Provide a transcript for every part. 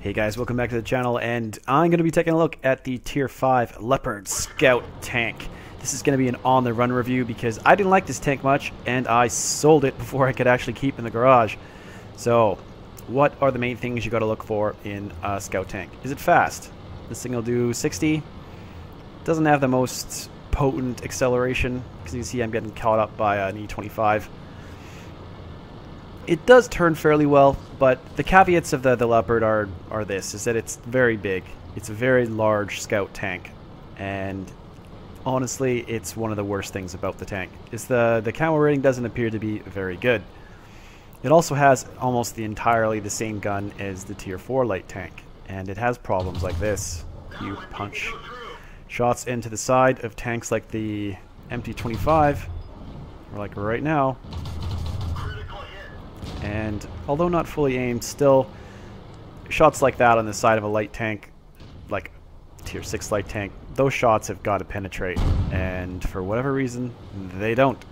Hey guys, welcome back to the channel, and I'm going to be taking a look at the Tier V Leopard Scout tank. This is going to be an on-the-run review because I didn't like this tank much, and I sold it before I could actually keep in the garage. So, what are the main things you got to look for in a Scout tank? Is it fast? This thing will do 60. Doesn't have the most potent acceleration, because you see I'm getting caught up by an E25. It does turn fairly well, but the caveats of the Leopard are this, is that it's very big. It's a very large Scout tank, and honestly, it's one of the worst things about the tank, is the camo rating doesn't appear to be very good. It also has almost entirely the same gun as the Tier 4 light tank, and it has problems like this. You punch shots into the side of tanks like the MT25, or like right now, and although not fully aimed, still shots like that on the side of a light tank, like Tier 6 light tank, those shots have got to penetrate, and for whatever reason, they don't.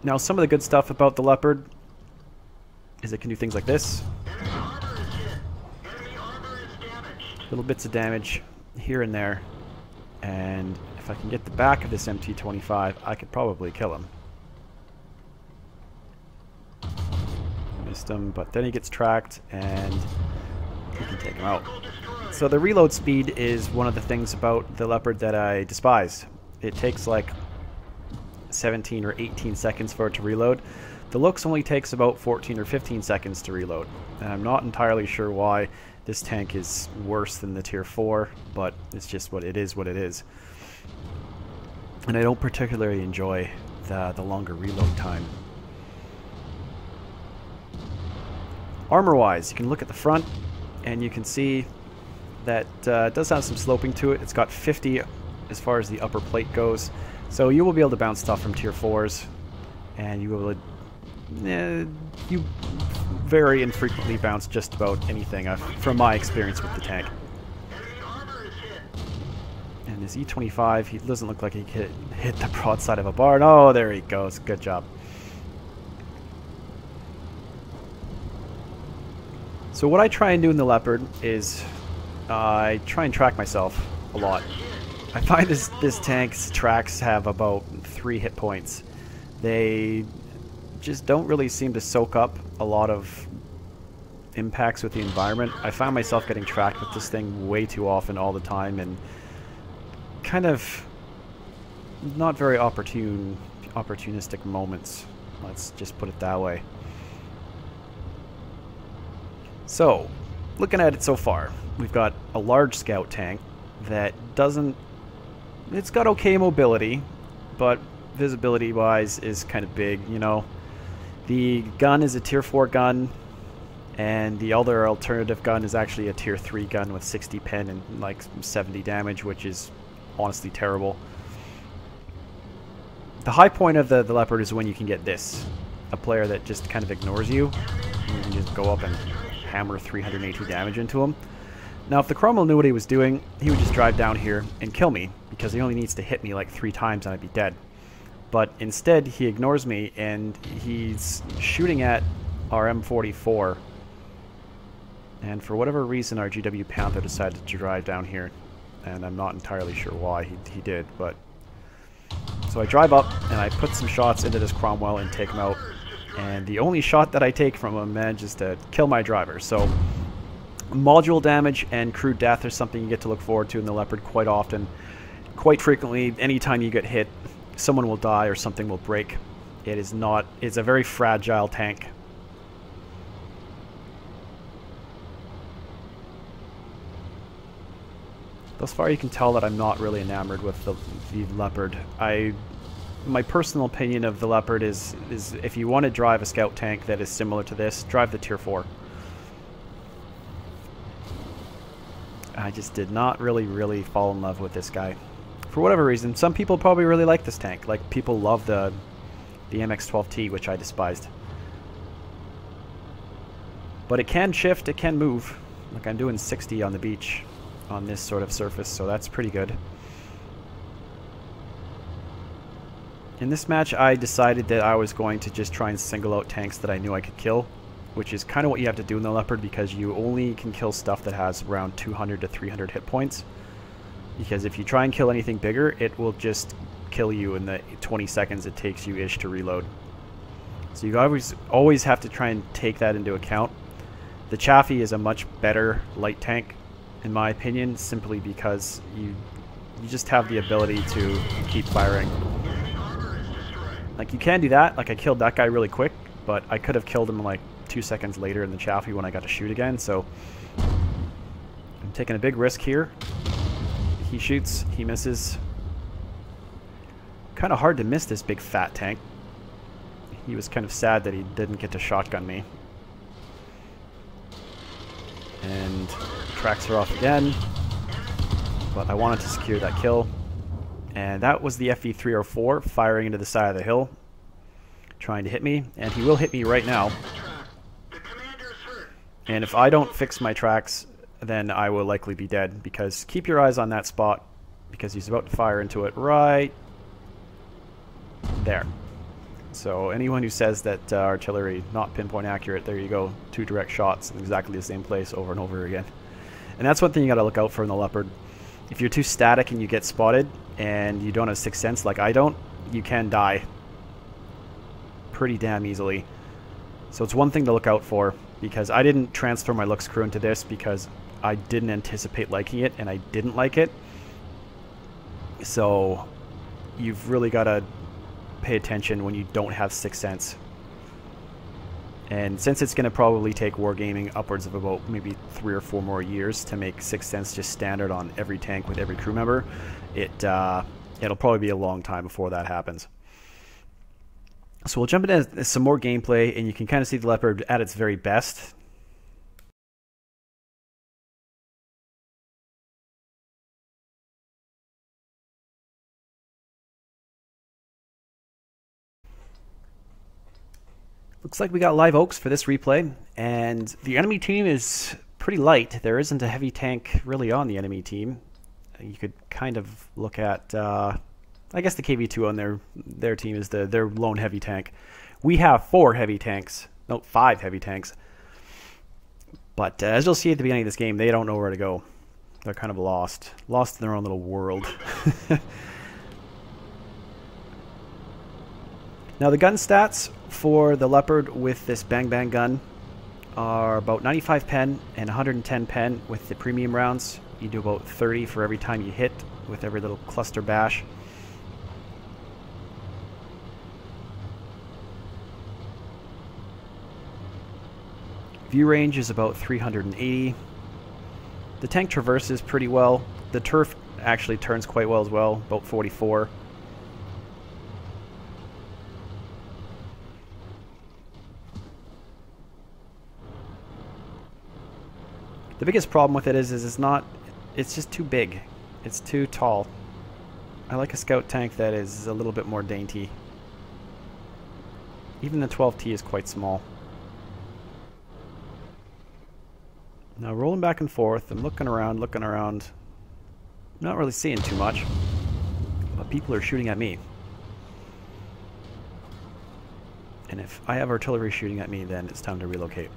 Now, some of the good stuff about the Leopard is it can do things like this. Little bits of damage here and there, and if I can get the back of this MT25, I could probably kill him. Missed him, but then he gets tracked and you can take him out. So the reload speed is one of the things about the Leopard that I despise. It takes like 17 or 18 seconds for it to reload. The Luchs only takes about 14 or 15 seconds to reload, and I'm not entirely sure why this tank is worse than the Tier 4, but it's just what it is. And I don't particularly enjoy the longer reload time. Armor-wise, you can look at the front, and you can see that it does have some sloping to it. It's got 50 as far as the upper plate goes, so you will be able to bounce stuff from Tier 4s, and you will you very infrequently bounce just about anything from my experience with the tank. And his E25, he doesn't look like he could hit the broadside of a barn. Oh, there he goes. Good job. So what I try and do in the Leopard is I try and track myself a lot. I find this tank's tracks have about 3 hit points. They just don't really seem to soak up a lot of impacts with the environment. I find myself getting tracked with this thing way too often all the time, and kind of not very opportunistic moments. Let's just put it that way. So, looking at it so far, we've got a large Scout tank that doesn't... It's got okay mobility, but visibility-wise is kind of big, you know. The gun is a Tier 4 gun, and the other alternative gun is actually a Tier 3 gun with 60 pen and like 70 damage, which is honestly terrible. The high point of the Leopard is when you can get this. A player that just kind of ignores you, and you can just go up and hammer 380 damage into him. Now, if the Cromwell knew what he was doing, he would just drive down here and kill me, because he only needs to hit me like 3 times and I'd be dead. But instead, he ignores me, and he's shooting at our M44. And for whatever reason, our GW Panther decided to drive down here. And I'm not entirely sure why he did, but... So I drive up, and I put some shots into this Cromwell and take him out. And the only shot that I take from him manages to kill my driver. So, module damage and crew death are something you get to look forward to in the Leopard quite often. Quite frequently, anytime you get hit, someone will die or something will break. It's a very fragile tank. Thus far, you can tell that I'm not really enamored with the Leopard. My personal opinion of the Leopard is if you want to drive a Scout tank that is similar to this, drive the Tier 4. I just did not really fall in love with this guy. For whatever reason, some people probably really like this tank. Like, people love the MX-12T, which I despised. But it can shift, it can move. Like, I'm doing 60 on the beach on this sort of surface, so that's pretty good. In this match, I decided that I was going to just try and single out tanks that I knew I could kill, which is kind of what you have to do in the Leopard, because you only can kill stuff that has around 200 to 300 hit points. Because if you try and kill anything bigger, it will just kill you in the 20 seconds it takes you-ish to reload. So you always have to try and take that into account. The Chaffee is a much better light tank, in my opinion, simply because you just have the ability to keep firing. Like, you can do that. Like, I killed that guy really quick, but I could have killed him like 2 seconds later in the Chaffee when I got to shoot again, so I'm taking a big risk here. He shoots, he misses. Kind of hard to miss this big fat tank. He was kind of sad that he didn't get to shotgun me. And tracks her off again, but I wanted to secure that kill. And that was the FE304 firing into the side of the hill, trying to hit me, and he will hit me right now. And if I don't fix my tracks, then I will likely be dead, because keep your eyes on that spot, because he's about to fire into it right there. So anyone who says that artillery not pinpoint accurate, there you go, 2 direct shots in exactly the same place over and over again. And that's one thing you got to look out for in the Leopard. If you're too static and you get spotted and you don't have sixth sense like I don't, you can die pretty damn easily. So it's one thing to look out for, because I didn't transfer my Luchs crew into this because I didn't anticipate liking it, and I didn't like it. So you've really got to pay attention when you don't have sixth sense. And since it's going to probably take wargaming upwards of about maybe 3 or 4 more years to make sixth sense just standard on every tank with every crew member, it'll probably be a long time before that happens. So we'll jump into some more gameplay, and you can kind of see the Leopard at its very best. Looks like we got live oaks for this replay, and the enemy team is pretty light. There isn't a heavy tank really on the enemy team. You could kind of look at, I guess the KV2 on their team is their lone heavy tank. We have 4 heavy tanks, no, 5 heavy tanks. But as you'll see at the beginning of this game, they don't know where to go. They're kind of lost in their own little world. Now the gun stats for the Leopard with this Bang Bang gun are about 95 pen and 110 pen with the premium rounds. You do about 30 for every time you hit with every little cluster bash. View range is about 380. The tank traverses pretty well. The turf actually turns quite well as well, about 44. The biggest problem with it is it's just too big. It's too tall. I like a scout tank that is a little bit more dainty. Even the 12T is quite small. Now rolling back and forth, I'm looking around. Not really seeing too much, but people are shooting at me. And if I have artillery shooting at me, then it's time to relocate.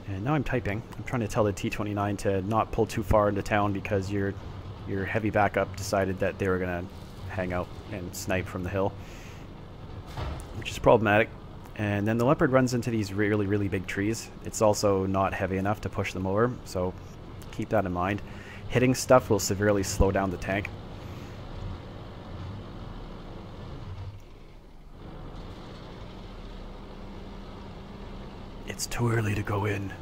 And now I'm typing. I'm trying to tell the T-29 to not pull too far into town because your heavy backup decided that they were going to hang out and snipe from the hill, which is problematic. And then the Leopard runs into these really, really big trees. It's also not heavy enough to push them over, so keep that in mind. Hitting stuff will severely slow down the tank. It's too early to go in.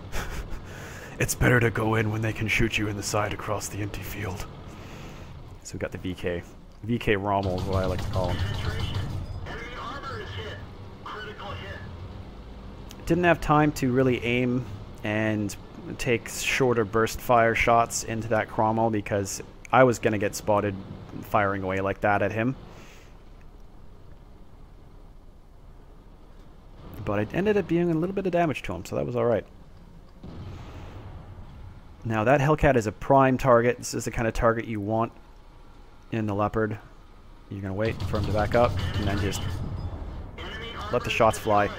It's better to go in when they can shoot you in the side across the empty field. So we got the VK. VK Rommel is what I like to call him. Didn't have time to really aim and take shorter burst fire shots into that Cromwell because I was going to get spotted firing away like that at him. but it ended up being a little bit of damage to him, so that was alright. Now that Hellcat is a prime target. This is the kind of target you want in the Leopard. You're going to wait for him to back up, and then just let the shots fly.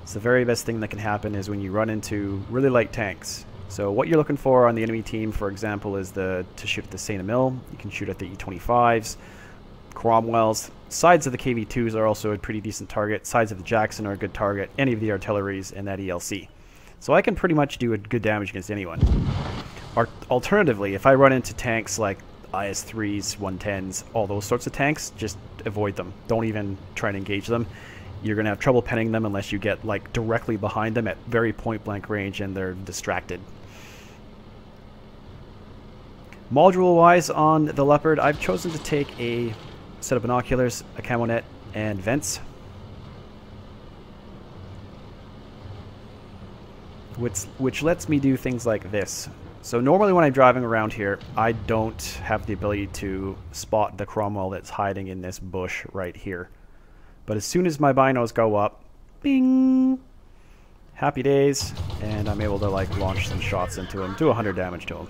So the very best thing that can happen is when you run into really light tanks. So what you're looking for on the enemy team, for example, is to shoot at the Saint Emil. You can shoot at the E25s, Cromwells. Sides of the KV2s are also a pretty decent target. Sides of the Jackson are a good target. Any of the artilleries and that ELC. So I can pretty much do a good damage against anyone. Alternatively, if I run into tanks like IS-3s, 110s, all those sorts of tanks, just avoid them. Don't even try and engage them. You're going to have trouble penning them unless you get like directly behind them at very point-blank range and they're distracted. Module-wise on the Leopard, I've chosen to take a set of binoculars, a camo net, and vents. Which lets me do things like this. So normally when I'm driving around here, I don't have the ability to spot the Cromwell that's hiding in this bush right here. But as soon as my binos go up, bing, happy days, and I'm able to like launch some shots into him, do 100 damage to him.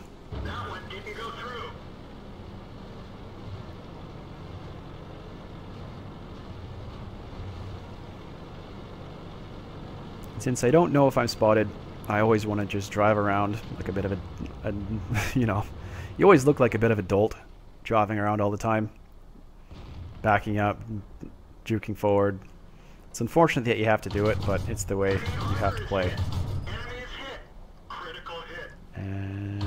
Since I don't know if I'm spotted, I always want to just drive around like a bit of a you know, you always look like a bit of a dolt driving around all the time, backing up, juking forward. It's unfortunate that you have to do it, but it's the way you have to play. And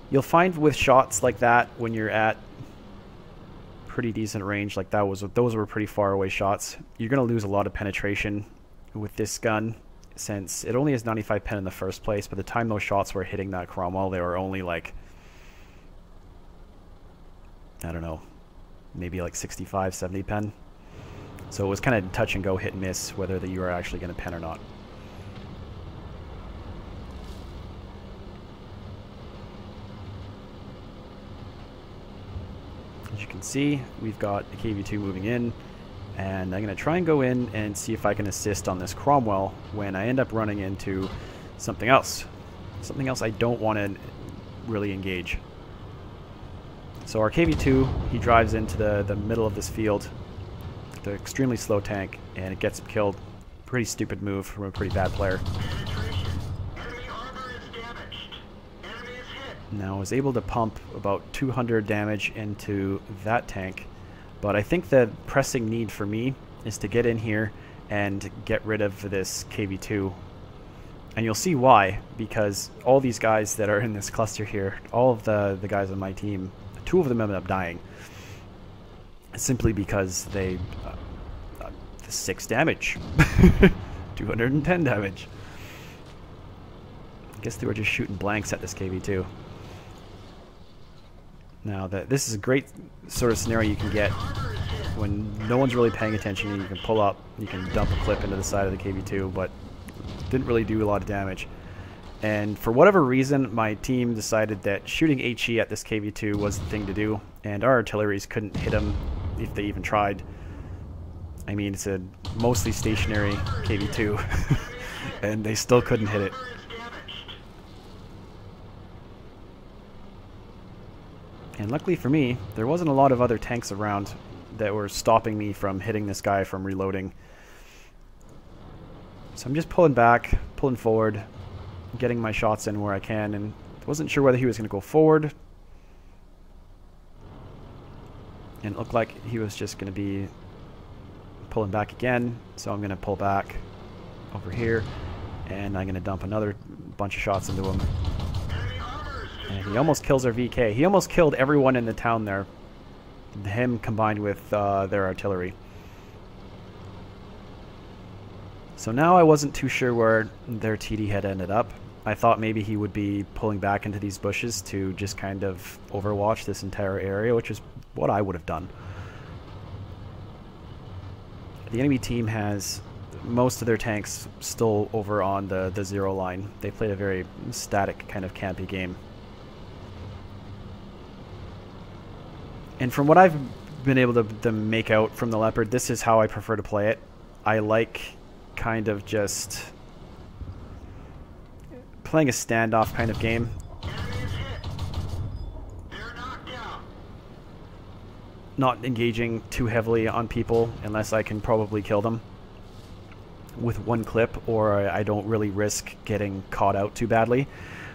you'll find with shots like that, when you're at pretty decent range, like those were pretty far away shots, you're going to lose a lot of penetration with this gun, since it only has 95 pen in the first place. By the time those shots were hitting that Cromwell, they were only like, I don't know, maybe like 65, 70 pen. So it was kind of touch and go, hit and miss, whether you were actually going to pen or not. As you can see, we've got a KV2 moving in, and I'm going to try and go in and see if I can assist on this Cromwell when I end up running into something else. Something else I don't want to really engage. So our KV2, he drives into the middle of this field, the extremely slow tank, and it gets him killed. Pretty stupid move from a pretty bad player. Now I was able to pump about 200 damage into that tank, but I think the pressing need for me is to get in here and get rid of this KV2. And you'll see why, because all these guys that are in this cluster here, all of the guys on my team, 2 of them ended up dying. Simply because they... 6 damage. 210 damage. I guess they were just shooting blanks at this KV2. Now, this is a great sort of scenario you can get when no one's really paying attention, and you can pull up, you can dump a clip into the side of the KV2, but didn't really do a lot of damage. And for whatever reason, my team decided that shooting HE at this KV2 was the thing to do, and our artilleries couldn't hit him if they even tried. I mean, it's a mostly stationary KV2, and they still couldn't hit it. And luckily for me, there wasn't a lot of other tanks around that were stopping me from hitting this guy from reloading. So I'm just pulling back, pulling forward, getting my shots in where I can, and wasn't sure whether he was going to go forward. And it looked like he was just going to be pulling back again, so I'm going to pull back over here, and I'm going to dump another bunch of shots into him. And he almost kills our VK. He almost killed everyone in the town there. Him combined with their artillery. So now I wasn't too sure where their TD had ended up. I thought maybe he would be pulling back into these bushes to just kind of overwatch this entire area, which is what I would have done. The enemy team has most of their tanks still over on the 0 line. They played a very static kind of campy game. And from what I've been able to make out from the Leopard, this is how I prefer to play it. I like kind of just playing a standoff kind of game. Not engaging too heavily on people unless I can probably kill them with one clip, or I don't really risk getting caught out too badly.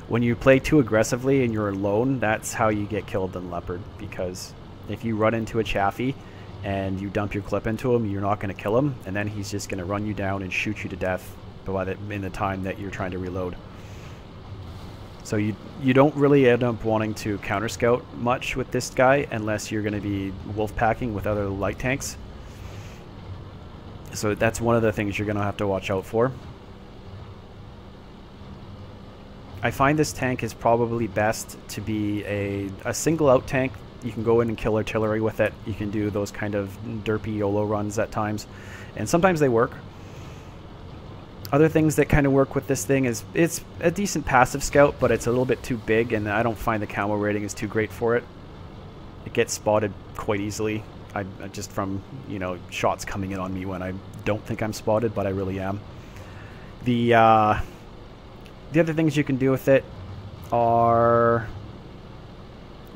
When you play too aggressively and you're alone, that's how you get killed in Leopard, because if you run into a Chaffee and you dump your clip into him, you're not going to kill him, and then he's just going to run you down and shoot you to death in the time that you're trying to reload. So you don't really end up wanting to counter scout much with this guy unless you're going to be wolf packing with other light tanks. So that's one of the things you're going to have to watch out for. I find this tank is probably best to be a single out tank. You can go in and kill artillery with it. You can do those kind of derpy YOLO runs at times, and sometimes they work. Other things that kind of work with this thing is it's a decent passive scout, but it's a little bit too big, and I don't find the camo rating is too great for it. It gets spotted quite easily. I just from, you know, shots coming in on me when I don't think I'm spotted, but I really am. The other things you can do with it are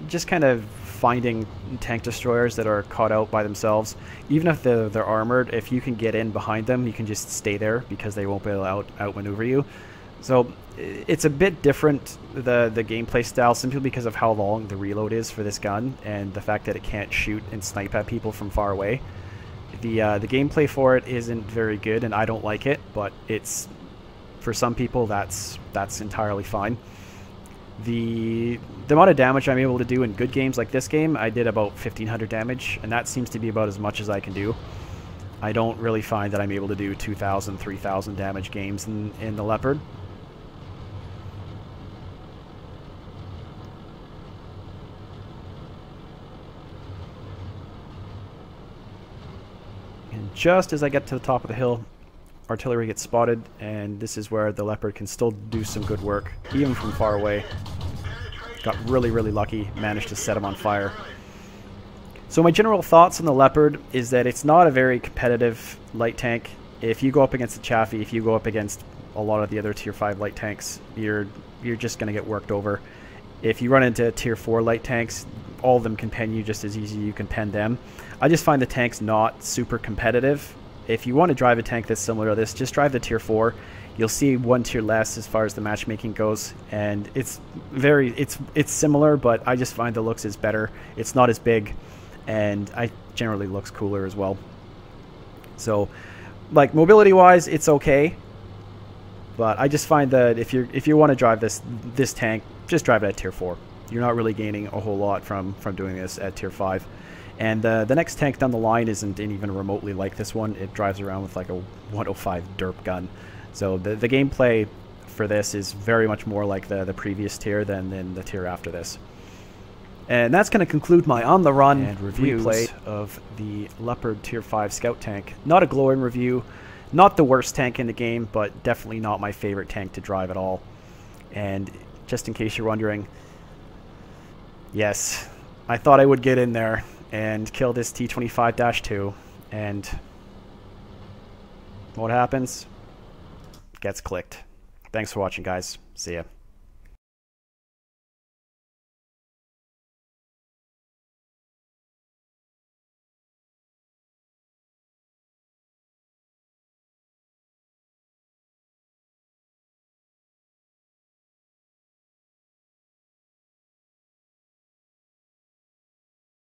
just kind of finding tank destroyers that are caught out by themselves. Even if they're armored, if you can get in behind them, you can just stay there because they won't be able to outmaneuver you. So it's a bit different, the gameplay style, simply because of how long the reload is for this gun and the fact that it can't shoot and snipe at people from far away. The gameplay for it isn't very good, and I don't like it, but it's, for some people, that's entirely fine. The amount of damage I'm able to do in good games like this game, I did about 1,500 damage, and that seems to be about as much as I can do. I don't really find that I'm able to do 2,000, 3,000 damage games in the Leopard. And just as I get to the top of the hill, artillery gets spotted, and this is where the Leopard can still do some good work, even from far away. Got really, really lucky, managed to set him on fire. So my general thoughts on the Leopard is that it's not a very competitive light tank. If you go up against the Chaffee, if you go up against a lot of the other Tier 5 light tanks, you're just going to get worked over. If you run into Tier 4 light tanks, all of them can pen you just as easy as you can pen them. I just find the tank's not super competitive. If you want to drive a tank that's similar to this, just drive the Tier 4. You'll see one tier less as far as the matchmaking goes, and it's similar, but I just find the looks is better. It's not as big, and I generally looks cooler as well. So, like, mobility-wise, it's okay, but I just find that if you want to drive this tank, just drive it at Tier 4. You're not really gaining a whole lot from doing this at Tier 5. And the next tank down the line isn't even remotely like this one. It drives around with like a 105 derp gun. So the gameplay for this is very much more like the previous tier than the tier after this. And that's going to conclude my on-the-run and replay of the Leopard Tier 5 Scout tank. Not a glowing review, not the worst tank in the game, but definitely not my favorite tank to drive at all. And just in case you're wondering, yes, I thought I would get in there and kill this T25-2, and what happens? Gets clicked. Thanks for watching, guys. See ya.